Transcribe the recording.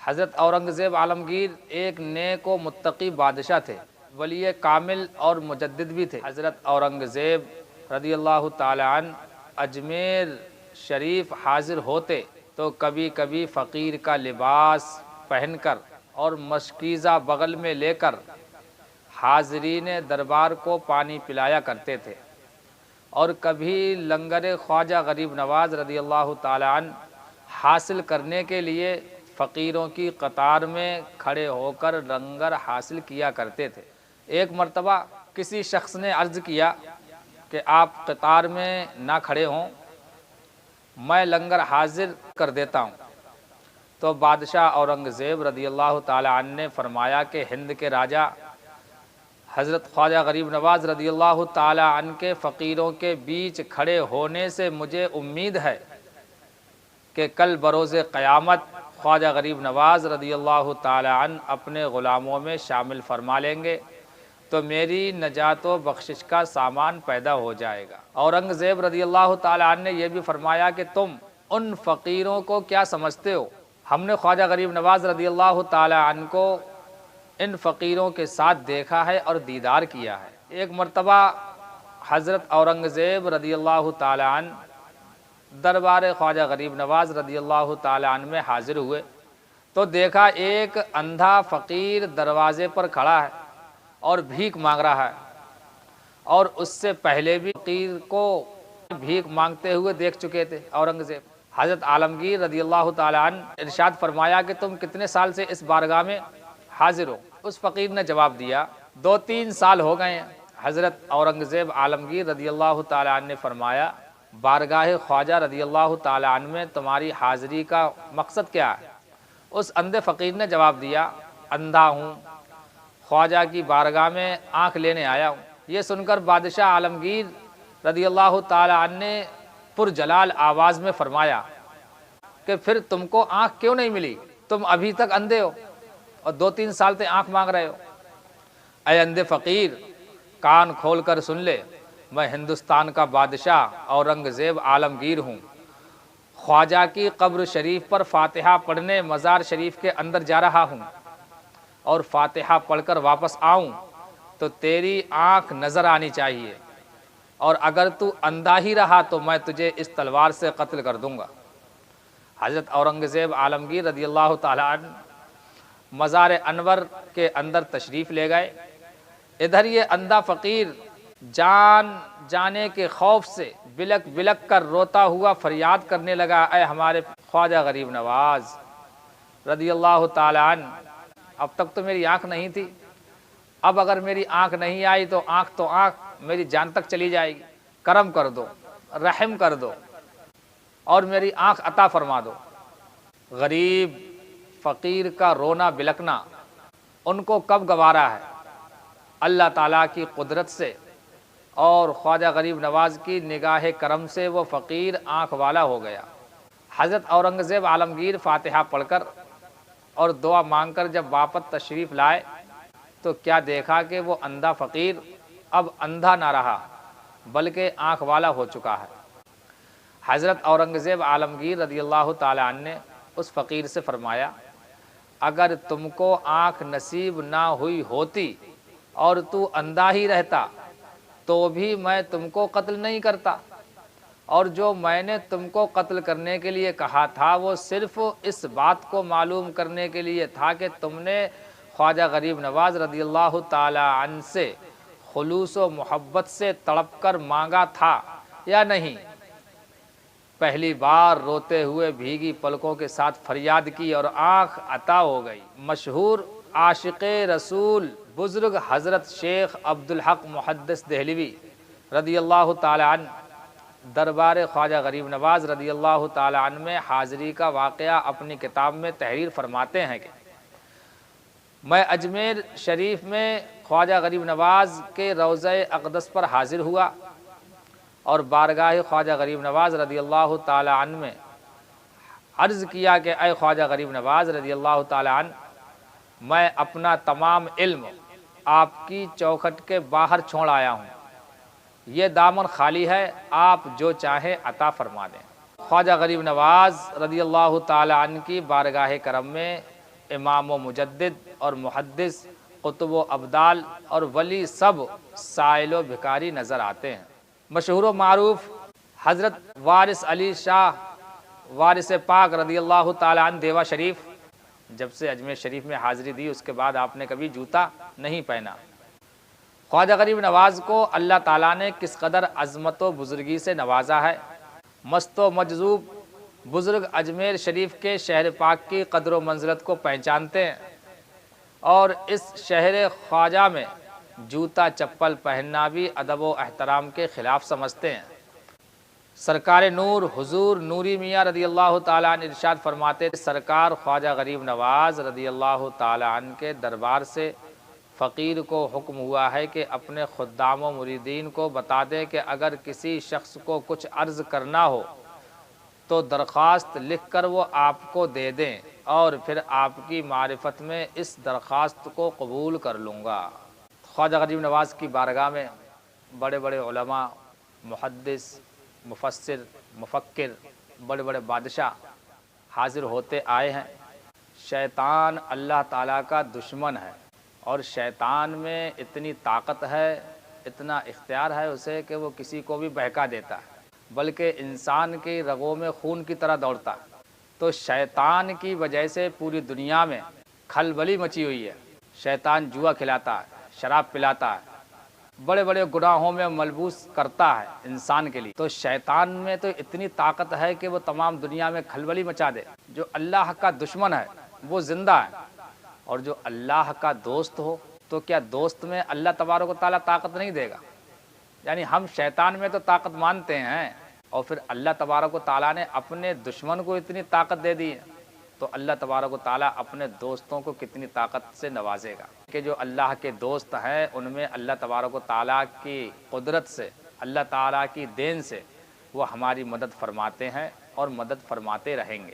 حضرت اورنگزیب عالمگیر ایک نیک و متقی بادشاہ تھے، ولی کامل اور مجدد بھی تھے۔ حضرت اورنگزیب رضی اللہ تعالی عنہ اجمیر شریف حاضر ہوتے تو کبھی کبھی فقیر کا لباس پہن کر اور مشکیزہ بغل میں لے کر حاضرین دربار کو پانی پلایا کرتے تھے، اور کبھی لنگر خواجہ غریب نواز رضی اللہ تعالی عنہ حاصل کرنے کے لیے فقیروں کی قطار میں کھڑے ہو کر لنگر حاصل کیا کرتے تھے۔ ایک مرتبہ کسی شخص نے عرض کیا کہ آپ قطار میں نہ کھڑے ہوں، میں لنگر حاضر کر دیتا ہوں۔ تو بادشاہ اورنگزیب رضی اللہ تعالی عنہ نے فرمایا کہ ہند کے راجہ حضرت خواجہ غریب نواز رضی اللہ تعالی عنہ کے فقیروں کے بیچ کھڑے ہونے سے مجھے امید ہے کہ کل بروز قیامت خواجہ غریب نواز رضی اللہ تعالی عنہ اپنے غلاموں میں شامل فرما لیں گے تو میری نجات و بخشش کا سامان پیدا ہو جائے گا۔ اورنگزیب رضی اللہ تعالی عنہ نے یہ بھی فرمایا کہ تم ان فقیروں کو کیا سمجھتے ہو؟ ہم نے خواجہ غریب نواز رضی اللہ تعالی عنہ کو ان فقیروں کے ساتھ دیکھا ہے اور دیدار کیا ہے۔ ایک مرتبہ حضرت اورنگزیب رضی اللہ تعالی عنہ دربار خواجہ غریب نواز رضی اللہ تعالی عنہ میں حاضر ہوئے تو دیکھا ایک اندھا فقیر دروازے پر کھڑا ہے اور بھیک مانگ رہا ہے، اور اس سے پہلے بھی فقیر کو بھیک مانگتے ہوئے دیکھ چکے تھے اورنگزیب۔ حضرت عالمگیر رضی اللہ تعالی عنہ ارشاد فرمایا کہ تم کتنے سال سے اس بارگاہ میں حاضر ہو؟ اس فقیر نے جواب دیا 2-3 سال ہو گئے ہیں۔ حضرت اورنگزیب عالمگیر رضی اللہ تعالی عنہ نے فرمایا بارگاہ خواجہ رضی اللہ تعالی عنہ میں تمہاری حاضری کا مقصد کیا ہے؟ اس اندھے فقیر نے جواب دیا اندھا ہوں، خواجہ کی بارگاہ میں آنکھ لینے آیا ہوں۔ یہ سن کر بادشاہ عالمگیر رضی اللہ تعالی عنہ نے پرجلال آواز میں فرمایا کہ پھر تم کو آنکھ کیوں نہیں ملی؟ تم ابھی تک اندھے ہو اور 2-3 سال سے آنکھ مانگ رہے ہو۔ اے اندھے فقیر، کان کھول کر سن لے، میں ہندوستان کا بادشاہ اورنگزیب عالمگیر ہوں۔ خواجہ کی قبر شریف پر فاتحہ پڑھنے مزار شریف کے اندر جا رہا ہوں، اور فاتحہ پڑھ کر واپس آؤں تو تیری آنکھ نظر آنی چاہیے، اور اگر تو اندھا ہی رہا تو میں تجھے اس تلوار سے قتل کر دوں گا۔ حضرت اورنگزیب عالمگیر رضی اللہ تعالی عنہ مزار انور کے اندر تشریف لے گئے۔ ادھر یہ اندھا فقیر جان جانے کے خوف سے بلک بلک کر روتا ہوا فریاد کرنے لگا اے ہمارے خواجہ غریب نواز رضی اللہ تعالی عنہ، اب تک تو میری آنکھ نہیں تھی، اب اگر میری آنکھ نہیں آئی تو آنکھ میری جان تک چلی جائے گی، کرم کر دو، رحم کر دو اور میری آنکھ عطا فرما دو۔ غریب فقیر کا رونا بلکنا ان کو کب گوارا ہے؟ اللہ تعالیٰ کی قدرت سے اور خواجہ غریب نواز کی نگاہ کرم سے وہ فقیر آنکھ والا ہو گیا۔ حضرت اورنگزیب عالمگیر فاتحہ پڑھ کر اور دعا مانگ کر جب واپس تشریف لائے تو کیا دیکھا کہ وہ اندھا فقیر اب اندھا نہ رہا بلکہ آنکھ والا ہو چکا ہے۔ حضرت اورنگزیب عالمگیر رضی اللہ تعالی عنہ نے اس فقیر سے فرمایا اگر تم کو آنکھ نصیب نہ ہوئی ہوتی اور تو اندھا ہی رہتا تو بھی میں تم کو قتل نہیں کرتا، اور جو میں نے تم کو قتل کرنے کے لیے کہا تھا وہ صرف اس بات کو معلوم کرنے کے لیے تھا کہ تم نے خواجہ غریب نواز رضی اللہ تعالی عنہ سے خلوص و محبت سے تڑپ کر مانگا تھا یا نہیں۔ پہلی بار روتے ہوئے بھیگی پلکوں کے ساتھ فریاد کی اور آنکھ عطا ہو گئی۔ مشہور عاشق رسول بزرگ حضرت شیخ عبدالحق محدث دہلوی رضی اللہ تعالی عنہ دربار خواجہ غریب نواز رضی اللہ تعالی عنہ میں حاضری کا واقعہ اپنی کتاب میں تحریر فرماتے ہیں کہ میں اجمیر شریف میں خواجہ غریب نواز کے روضہ اقدس پر حاضر ہوا اور بارگاہ خواجہ غریب نواز رضی اللہ تعالی عنہ میں عرض کیا کہ اے خواجہ غریب نواز رضی اللہ تعالی عنہ، میں اپنا تمام علم آپ کی چوکھٹ کے باہر چھوڑ آیا ہوں، یہ دامن خالی ہے، آپ جو چاہیں عطا فرما دیں۔ خواجہ غریب نواز رضی اللہ تعالی عنہ کی بارگاہ کرم میں امام و مجدد اور محدث، قطب و ابدال اور ولی سب سائل و بھکاری نظر آتے ہیں۔ مشہور و معروف حضرت وارث علی شاہ وارث پاک رضی اللہ تعالیٰ عنہ دیوا شریف، جب سے اجمیر شریف میں حاضری دی اس کے بعد آپ نے کبھی جوتا نہیں پہنا۔ خواجہ غریب نواز کو اللہ تعالیٰ نے کس قدر عظمت و بزرگی سے نوازا ہے۔ مست و مجذوب بزرگ اجمیر شریف کے شہر پاک کی قدر و منزلت کو پہچانتے ہیں اور اس شہر خواجہ میں جوتا چپل پہننا بھی ادب و احترام کے خلاف سمجھتے ہیں۔ سرکار نور حضور نوری میاں رضی اللہ تعالیٰ عنہ ارشاد فرماتے، سرکار خواجہ غریب نواز رضی اللہ تعالیٰ عنہ کے دربار سے فقیر کو حکم ہوا ہے کہ اپنے خدام و مریدین کو بتا دے کہ اگر کسی شخص کو کچھ عرض کرنا ہو تو درخواست لکھ کر وہ آپ کو دے دیں اور پھر آپ کی معرفت میں اس درخواست کو قبول کر لوں گا۔ خواجہ غریب نواز کی بارگاہ میں بڑے بڑے علماء، محدث، مفسر، مفکر، بڑے بڑے بادشاہ حاضر ہوتے آئے ہیں۔ شیطان اللہ تعالیٰ کا دشمن ہے اور شیطان میں اتنی طاقت ہے، اتنا اختیار ہے اسے کہ وہ کسی کو بھی بہکا دیتا ہے، بلکہ انسان کی رگوں میں خون کی طرح دوڑتا ہے۔ تو شیطان کی وجہ سے پوری دنیا میں کھلبلی مچی ہوئی ہے۔ شیطان جوا کھلاتا ہے، شراب پلاتا ہے، بڑے بڑے گناہوں میں ملبوس کرتا ہے انسان کے لیے۔ تو شیطان میں تو اتنی طاقت ہے کہ وہ تمام دنیا میں کھلبلی مچا دے۔ جو اللہ کا دشمن ہے وہ زندہ ہے، اور جو اللہ کا دوست ہو تو کیا دوست میں اللہ تبارک و تعالیٰ طاقت نہیں دے گا؟ یعنی ہم شیطان میں تو طاقت مانتے ہیں، اور پھر اللہ تبارک و تعالیٰ نے اپنے دشمن کو اتنی طاقت دے دی ہے، تو اللہ تبارک و تعالیٰ اپنے دوستوں کو کتنی طاقت سے نوازے گا۔ کہ جو اللہ کے دوست ہیں ان میں اللہ تبارک و تعالیٰ کی قدرت سے، اللہ تعالیٰ کی دین سے وہ ہماری مدد فرماتے ہیں اور مدد فرماتے رہیں گے۔